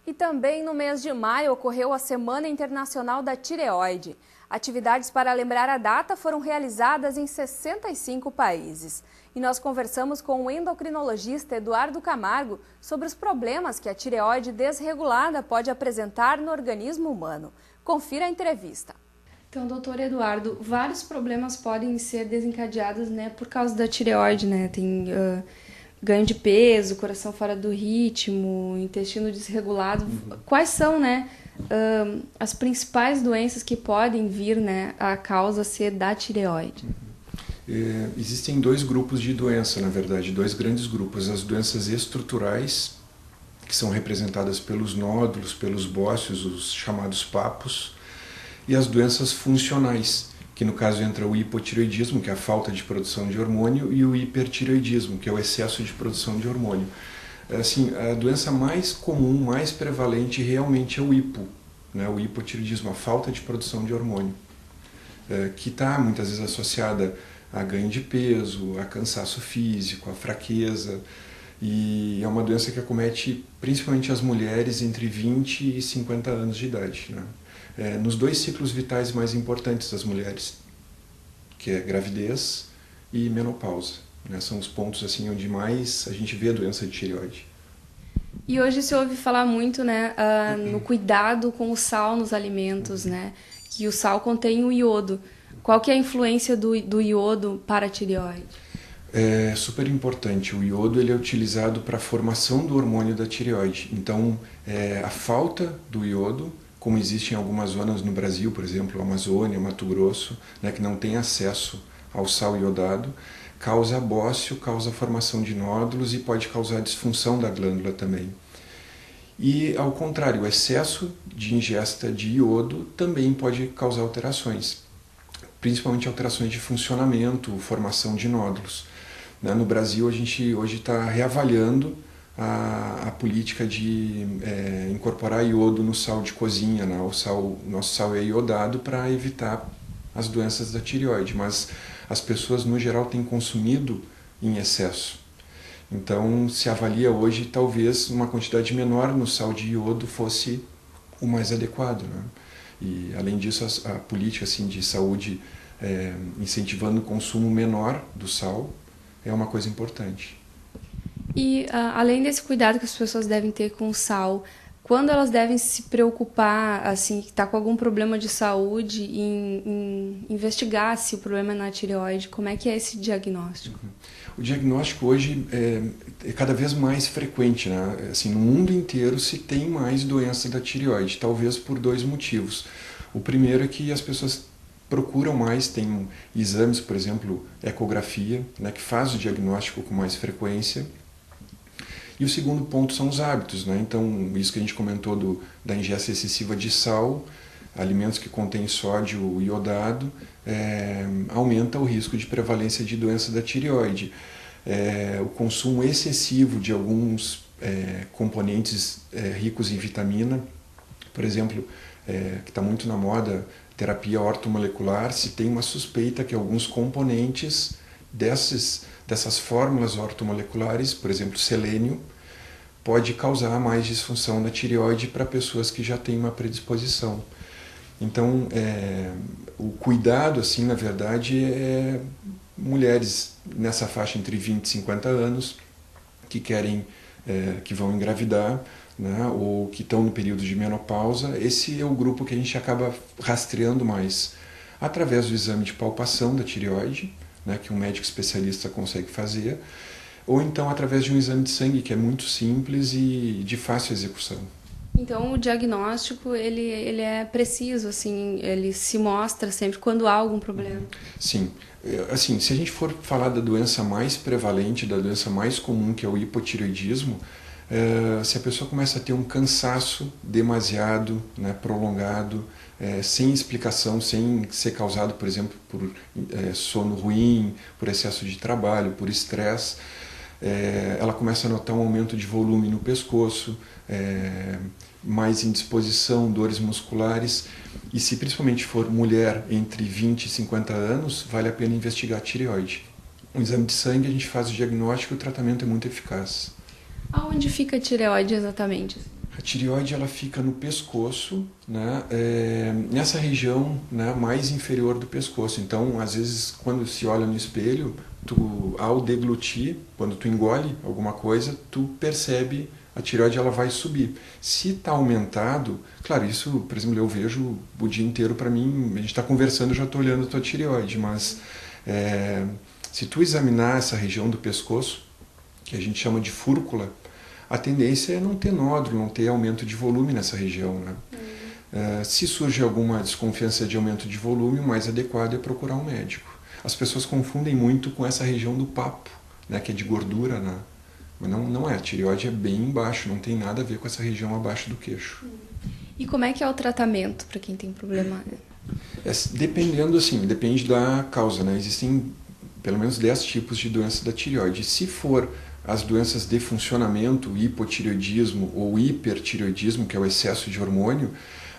E também no mês de maio ocorreu a Semana Internacional da Tireoide. Atividades para lembrar a data foram realizadas em 65 países. E nós conversamos com o endocrinologista Eduardo Camargo sobre os problemas que a tireoide desregulada pode apresentar no organismo humano. Confira a entrevista. Então, doutor Eduardo, vários problemas podem ser desencadeados, por causa da tireoide, Tem ganho de peso, coração fora do ritmo, intestino desregulado. Quais são, as principais doenças que podem vir, a causa ser da tireoide? Existem dois grupos de doença, na verdade, dois grandes grupos. As doenças estruturais, que são representadas pelos nódulos, pelos bócios, os chamados papos, e as doenças funcionais, que no caso entra o hipotireoidismo, que é a falta de produção de hormônio, e o hipertireoidismo, que é o excesso de produção de hormônio. Assim, a doença mais comum, mais prevalente realmente é o o hipotireoidismo, a falta de produção de hormônio, que está muitas vezes associada a ganho de peso, a cansaço físico, a fraqueza, e é uma doença que acomete principalmente as mulheres entre 20 e 50 anos de idade, nos dois ciclos vitais mais importantes das mulheres, que é gravidez e menopausa. São os pontos assim, onde mais a gente vê a doença de tireoide. E hoje se ouve falar muito no cuidado com o sal nos alimentos, que o sal contém o iodo. Qual que é a influência do iodo para a tireoide? É super importante. O iodo ele é utilizado para a formação do hormônio da tireoide. Então, a falta do iodo, como existe em algumas zonas no Brasil, por exemplo, Amazônia, Mato Grosso, que não tem acesso ao sal iodado, causa bócio, causa formação de nódulos e pode causar disfunção da glândula também. E, ao contrário, o excesso de ingesta de iodo também pode causar alterações, principalmente alterações de funcionamento, formação de nódulos. No Brasil, a gente hoje está reavaliando a política de incorporar iodo no sal de cozinha. Nosso sal é iodado para evitar as doenças da tireoide, mas as pessoas no geral têm consumido em excesso. Então se avalia hoje talvez uma quantidade menor no sal de iodo fosse o mais adequado. E além disso a política assim, de saúde incentivando o consumo menor do sal é uma coisa importante. E além desse cuidado que as pessoas devem ter com o sal, quando elas devem se preocupar, assim, que está com algum problema de saúde, em investigar se o problema é na tireoide, como é que é esse diagnóstico? O diagnóstico hoje é cada vez mais frequente, Assim, no mundo inteiro se tem mais doença da tireoide, talvez por dois motivos. O primeiro é que as pessoas procuram mais, tem exames, por exemplo, ecografia, que faz o diagnóstico com mais frequência. E o segundo ponto são os hábitos, Então, isso que a gente comentou da ingesta excessiva de sal, alimentos que contêm sódio iodado, aumenta o risco de prevalência de doença da tireoide. O consumo excessivo de alguns componentes ricos em vitamina, por exemplo, que está muito na moda, terapia ortomolecular, se tem uma suspeita que alguns componentes dessas fórmulas ortomoleculares, por exemplo, selênio, pode causar mais disfunção na tireoide para pessoas que já têm uma predisposição. Então, o cuidado, assim, na verdade, é mulheres nessa faixa entre 20 e 50 anos que que vão engravidar, ou que estão no período de menopausa. Esse é o grupo que a gente acaba rastreando mais através do exame de palpação da tireoide, que um médico especialista consegue fazer, ou então através de um exame de sangue, que é muito simples e de fácil execução. Então o diagnóstico ele é preciso, assim, ele se mostra sempre quando há algum problema? Sim. Assim, se a gente for falar da doença mais prevalente, da doença mais comum, que é o hipotireoidismo, se a pessoa começa a ter um cansaço demasiado, prolongado, sem explicação, sem ser causado, por exemplo, por sono ruim, por excesso de trabalho, por estresse, ela começa a notar um aumento de volume no pescoço, mais indisposição, dores musculares, e se principalmente for mulher entre 20 e 50 anos, vale a pena investigar a tireoide. Um exame de sangue, a gente faz o diagnóstico e o tratamento é muito eficaz. Aonde fica a tireoide exatamente? A tireoide ela fica no pescoço, né, nessa região, né, mais inferior do pescoço. Então, às vezes, quando se olha no espelho, ao deglutir, quando tu engole alguma coisa, tu percebe a tireoide ela vai subir. Se está aumentado, claro, isso, por exemplo, eu vejo o dia inteiro para mim, a gente está conversando, eu já estou olhando a tua tireoide, mas se tu examinar essa região do pescoço, que a gente chama de fúrcula, a tendência é não ter nódulo, não ter aumento de volume nessa região, né? Se surge alguma desconfiança de aumento de volume, o mais adequado é procurar um médico. As pessoas confundem muito com essa região do papo, né, que é de gordura, né? Mas não é, a tireoide é bem embaixo, não tem nada a ver com essa região abaixo do queixo. E como é que é o tratamento para quem tem problema? Dependendo, assim, depende da causa, né? Existem pelo menos 10 tipos de doenças da tireoide. Se for as doenças de funcionamento, hipotireoidismo ou hipertireoidismo, que é o excesso de hormônio,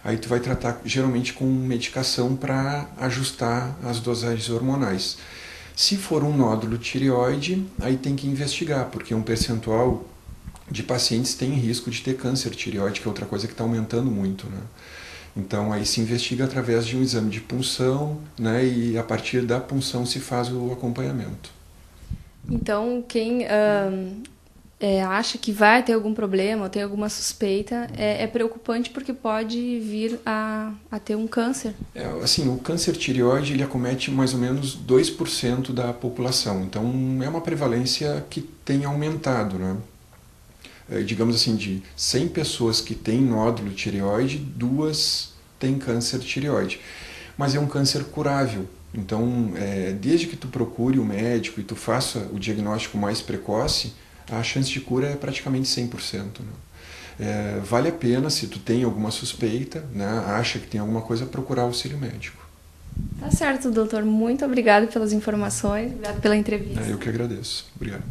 aí tu vai tratar geralmente com medicação para ajustar as dosagens hormonais. Se for um nódulo tireoide, aí tem que investigar, porque um percentual de pacientes tem risco de ter câncer tireoide, que é outra coisa que está aumentando muito, né? Então aí se investiga através de um exame de punção, né, e a partir da punção se faz o acompanhamento. Então, quem acha que vai ter algum problema ou tem alguma suspeita, é preocupante porque pode vir a ter um câncer. Assim, o câncer tireoide ele acomete mais ou menos 2% da população. Então, é uma prevalência que tem aumentado, né? Digamos assim, de 100 pessoas que têm nódulo tireoide, 2 têm câncer tireoide. Mas é um câncer curável. Então, desde que tu procure o médico e tu faça o diagnóstico mais precoce, a chance de cura é praticamente 100%. Né? Vale a pena, se tu tem alguma suspeita, né, acha que tem alguma coisa, procurar auxílio médico. Tá certo, doutor. Muito obrigado pelas informações, obrigado pela entrevista. Eu que agradeço. Obrigado.